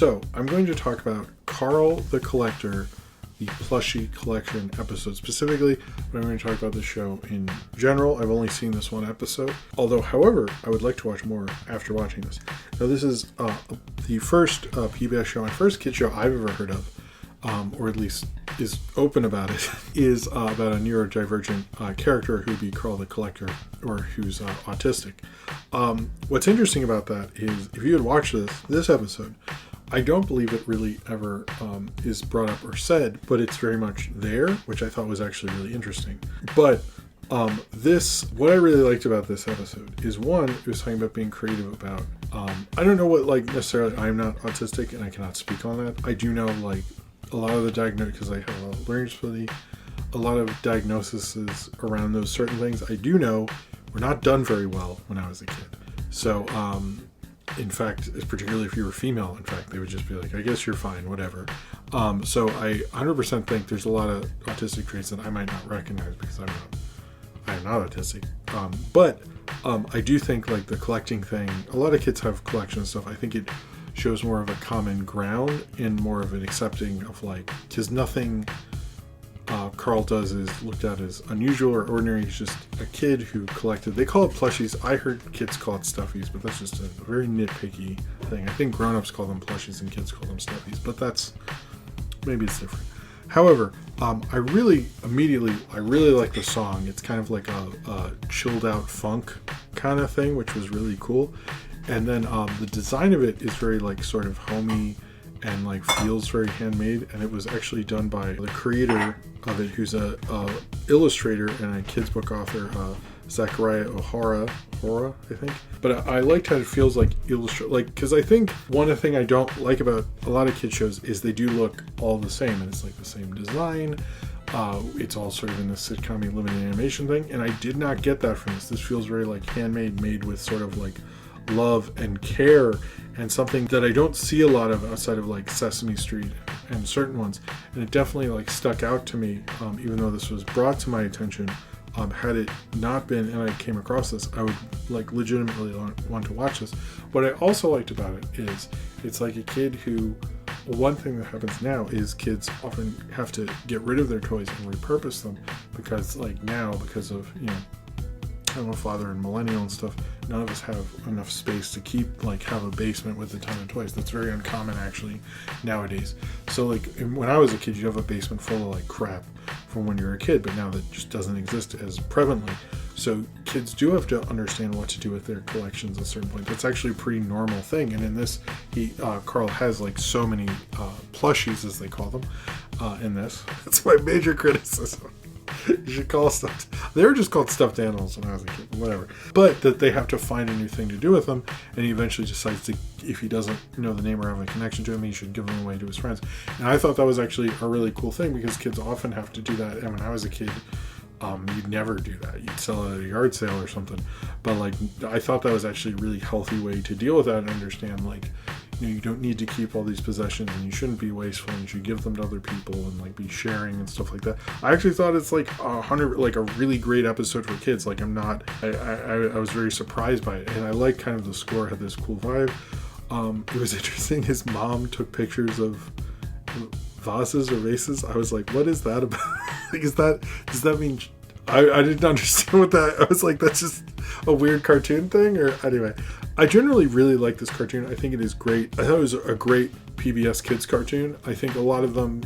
So, I'm going to talk about Carl the Collector, the plushie collection episode specifically, but I'm going to talk about the show in general. I've only seen this one episode, although, however, I would like to watch more after watching this. Now, this is the first PBS show, my first kid show I've ever heard of, or at least is open about it, is about a neurodivergent character who would be Carl the Collector, or who's autistic. What's interesting about that is, if you had watched this episode, I don't believe it really ever is brought up or said, but it's very much there, which I thought was actually really interesting. But what I really liked about this episode is, one, it was talking about being creative about, I don't know what, necessarily, I'm not autistic and I cannot speak on that. I do know, a lot of the diagnosis, because I have a learning disability, a lot of diagnoses around those certain things, I do know were not done very well when I was a kid. So, in fact, particularly if you were female, in fact, they would just be like, I guess you're fine, whatever. So I 100% think there's a lot of autistic traits that I might not recognize because I am not autistic. But I do think the collecting thing, a lot of kids have collection stuff. I think it shows more of a common ground and more of an accepting of because nothing Carl does is looked at as unusual or ordinary. He's just a kid who collected, they call it plushies. I heard kids call it stuffies, but that's just a very nitpicky thing. I think grown-ups call them plushies and kids call them stuffies, but maybe it's different. However, I really like the song. It's kind of like a chilled out funk kind of thing, which was really cool. And then the design of it is very sort of homey and feels very handmade, and it was actually done by the creator of it, who's a illustrator and a kids book author, Zachariah O'Hara, I think. But I liked how it feels because I think one thing I don't like about a lot of kid shows is they do look all the same, and it's the same design. It's all sort of in this sitcom limited animation thing, and I did not get that from this. This feels very handmade, made with sort of love and care, and something that I don't see a lot of outside of Sesame Street and certain ones. And it definitely stuck out to me, even though this was brought to my attention. Had it not been, and I came across this, I would legitimately want to watch this. What I also liked about it is it's a kid who, one thing that happens now is kids often have to get rid of their toys and repurpose them because because of I'm a father and millennial and stuff, none of us have enough space to keep have a basement with a ton of toys. That's very uncommon actually nowadays. So when I was a kid, you'd have a basement full of crap from when you were a kid, but now that just doesn't exist as prevalently. So kids do have to understand what to do with their collections at a certain point. That's actually a pretty normal thing. And in this, Carl has so many plushies, as they call them, in this. That's my major criticism. You should call they were just called stuffed animals when I was a kid, whatever. But that they have to find a new thing to do with them, and he eventually decides to, if he doesn't know the name or have a connection to him, he should give them away to his friends. And I thought that was actually a really cool thing, because kids often have to do that. And when I was a kid, you'd never do that. You'd sell it at a yard sale or something. But I thought that was actually a really healthy way to deal with that and understand you don't need to keep all these possessions, and you shouldn't be wasteful, and you should give them to other people and be sharing and stuff like that. I actually thought it's a really great episode for kids. I was very surprised by it, and I kind of the score had this cool vibe. It was interesting. His mom took pictures of vases or vases. I was like, what is that about? Does that mean I didn't understand what that, I was like, that's just a weird cartoon thing? Or anyway, I generally really like this cartoon. I think it is great. I thought it was a great PBS Kids cartoon. I think a lot of them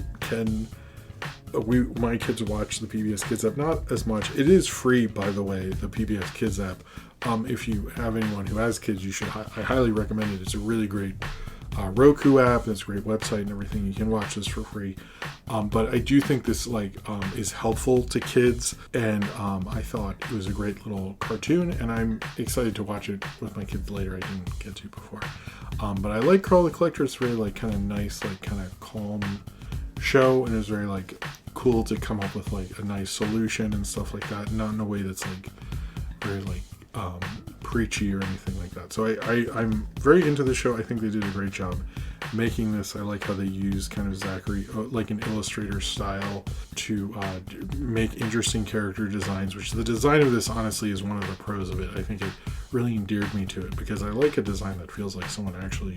my kids watch the PBS Kids app, not as much. It is free, by the way, the PBS Kids app. If you have anyone who has kids, I highly recommend it. It's a really great Roku app, and it's a great website and everything. You can watch this for free. But I do think this is helpful to kids, and I thought it was a great little cartoon, and I'm excited to watch it with my kids later. I didn't get to before. But I like Carl the Collector. It's really kind of nice, kind of calm show, and it was very cool to come up with a nice solution and stuff like that, not in a way that's very preachy or anything like that. So I'm very into the show. I think they did a great job making this. I like how they use kind of Zachary, an illustrator style, to make interesting character designs, which the design of this honestly is one of the pros of it. I think it really endeared me to it, because I like a design that feels like someone actually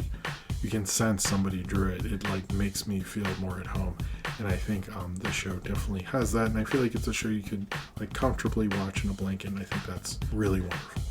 you can sense somebody drew it. It like makes me feel more at home. And I think the show definitely has that. And I feel like it's a show you could like comfortably watch in a blanket. And I think that's really wonderful.